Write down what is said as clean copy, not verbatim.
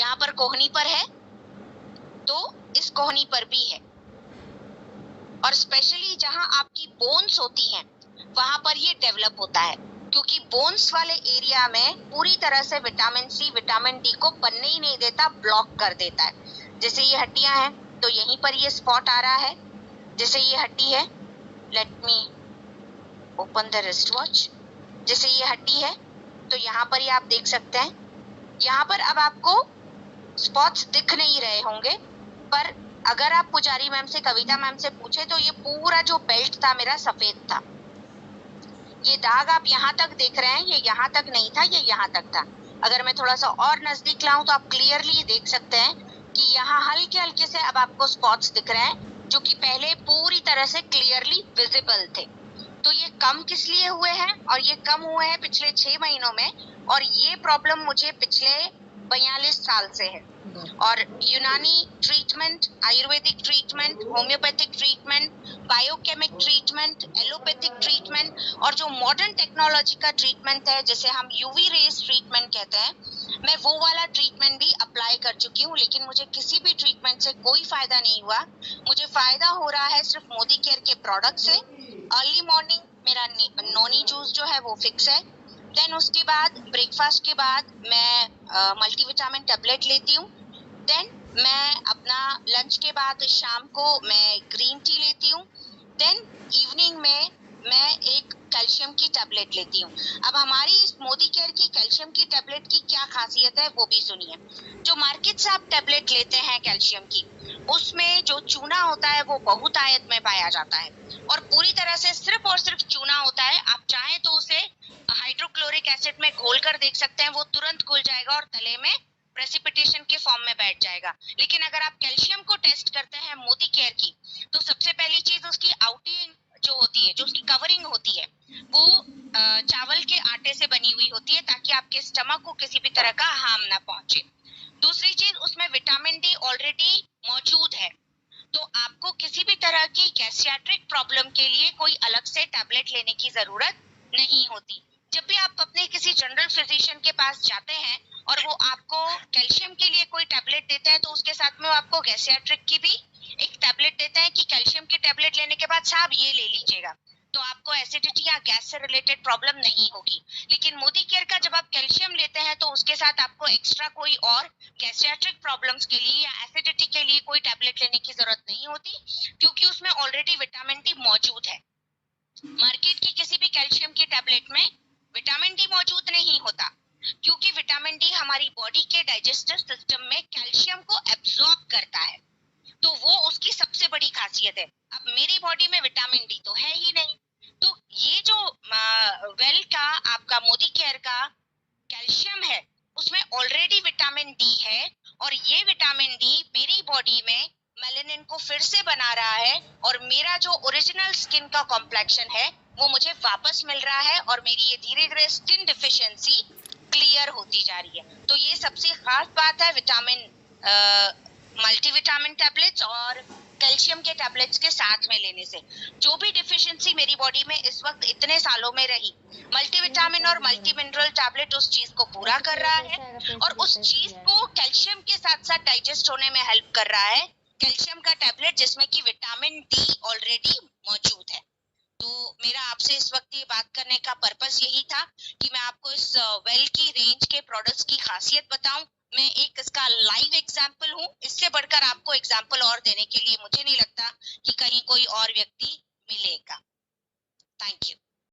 यहाँ पर कोहनी पर है तो इस कोहनी पर भी है, और स्पेशली जहां आपकी बोन्स होती हैं वहां पर ये डेवलप होता है, क्योंकि बोन्स वाले एरिया में पूरी तरह से विटामिन सी विटामिन डी को बनने ही नहीं देता, ब्लॉक कर देता है। जैसे ये हड्डियां हैं तो यहीं पर ये स्पॉट आ रहा है, जैसे ये हड्डी है, let me open the wrist watch, जैसे ये हड्डी है तो यहाँ पर ये आप देख सकते हैं, यहाँ पर अब आपको स्पॉट्स दिख नहीं रहे होंगे, पर अगर आप पुजारी मैम से, कविता मैम से पूछे तो ये पूरा जो बेल्ट था मेरा सफेद था। ये दाग आप यहाँ तक देख रहे हैं, ये यहाँ तक नहीं था, ये यहाँ तक था। अगर मैं थोड़ा सा और नजदीक लाऊं तो आप क्लियरली देख सकते हैं कि यहाँ हल्के हल्के से अब आपको स्पॉट्स दिख रहे हैं, जो कि पहले पूरी तरह से क्लियरली विजिबल थे। तो ये कम किस लिए हुए हैं, और ये कम हुए हैं पिछले 6 महीनों में, और ये प्रॉब्लम मुझे पिछले 42 साल से है। और यूनानी treatment, Ayurvedic treatment, homeopathic treatment, biochemic treatment, allopathic treatment, और जो मॉडर्न टेक्नोलॉजी का ट्रीटमेंट है जिसे हम यूवी रेज ट्रीटमेंट कहते हैं, मैं वो वाला ट्रीटमेंट भी अप्लाई कर चुकी हूँ, लेकिन मुझे किसी भी ट्रीटमेंट से कोई फायदा नहीं हुआ। मुझे फायदा हो रहा है सिर्फ मोदी केयर के प्रोडक्ट से। अर्ली मॉर्निंग मेरा नोनी जूस जो है वो फिक्स है। देन उसके बाद ब्रेकफास्ट के बाद मैं मल्टीविटामिन टैबलेट लेती हूँ। देन मैं अपना लंच के बाद शाम को मैं ग्रीन टी लेती हूँ। देन इवनिंग में मैं एक कैल्शियम की टैबलेट लेती हूँ। अब हमारी इस मोदी केयर की कैल्शियम की टैबलेट की क्या खासियत है वो भी सुनिए। जो मार्केट से आप टैबलेट लेते हैं कैल्शियम की, उसमें जो चूना होता है वो बहुत आयत में पाया जाता है, और पूरी तरह से सिर्फ और सिर्फ चूना होता है। आप चाहें तो उसे हाइड्रोक्लोरिक एसिड में घोल कर देख सकते हैं, वो तुरंत घुल जाएगा और तले में प्रेसिपिटेशन के फॉर्म में बैठ जाएगा। लेकिन अगर आप कैल्शियम को टेस्ट करते हैं मोदी केयर की, तो सबसे पहली चीज उसकी आउटिंग जो होती है, जो उसकी कवरिंग होती है, वो चावल के आटे से बनी हुई होती है, ताकि आपके स्टमक को किसी भी तरह का हार्म ना पहुंचे। दूसरी चीज, उसमें विटामिन डी ऑलरेडी मौजूद है, तो आपको किसी भी तरह की गैस्ट्रिक प्रॉब्लम के लिए कोई अलग से टैबलेट लेने की जरूरत नहीं होती। जब भी आप अपने किसी जनरल फिजिशियन के पास जाते हैं और वो आपको कैल्शियम के लिए कोई टैबलेट देते हैं, तो उसके साथ में वो आपको गैस्ट्रिक की भी एक टैबलेट देते हैं कि कैल्शियम की टैबलेट लेने के बाद साहब ये ले लीजिएगा, तो आपको एसिडिटी या गैस से रिलेटेड प्रॉब्लम नहीं होगी। लेकिन मोदी केयर का जब आप कैल्शियम लेते हैं तो उसके साथ आपको एक्स्ट्रा कोई और गैस्ट्रिक प्रॉब्लम्स के लिए या एसिडिटी के लिए कोई टैबलेट लेने की जरूरत नहीं होती, क्योंकि उसमें ऑलरेडी विटामिन डी मौजूद है। मार्केट की किसी भी कैल्शियम की टैबलेट में विटामिन डी मौजूद नहीं होता, क्योंकि विटामिन डी हमारी बॉडी के डाइजेस्टिव सिस्टम में कैल्शियम को एब्जॉर्ब करता है, तो वो उसकी सबसे बड़ी खासियत है। अब मेरी बॉडी में विटामिन डी तो है ही नहीं, तो ये जो वेल का आपका मोदी केयर का कैल्शियम है उसमें ऑलरेडी विटामिन डी है, और ये विटामिन डी मेरी बॉडी में मेलानिन को फिर से बना रहा है, और मेरा जो ओरिजिनल स्किन का कॉम्प्लेक्शन है वो मुझे वापस मिल रहा है, और मेरी ये धीरे धीरे स्किन डिफिशियंसी क्लियर होती जा रही है। तो ये सबसे खास बात है विटामिन मल्टीविटामिन टैबलेट्स और कैल्शियम के टैबलेट्स के साथ में लेने से। जो भी डिफिशियंसी मेरी बॉडी में इस वक्त इतने सालों में रही, मल्टीविटामिन और मल्टी मिनरल टैबलेट उस चीज को पूरा कर रहा है, और उस चीज को कैल्शियम के साथ साथ डाइजेस्ट होने में हेल्प कर रहा है कैल्शियम का टैबलेट, जिसमें कि विटामिन डी ऑलरेडी मौजूद है। तो मेरा आपसे इस वक्त ये बात करने का पर्पस यही था कि मैं आपको इस वेल की रेंज के प्रोडक्ट्स की खासियत बताऊं। मैं एक इसका लाइव एग्जाम्पल हूँ, इससे बढ़कर आपको एग्जाम्पल और देने के लिए मुझे नहीं लगता कि कहीं कोई और व्यक्ति मिलेगा। Thank you.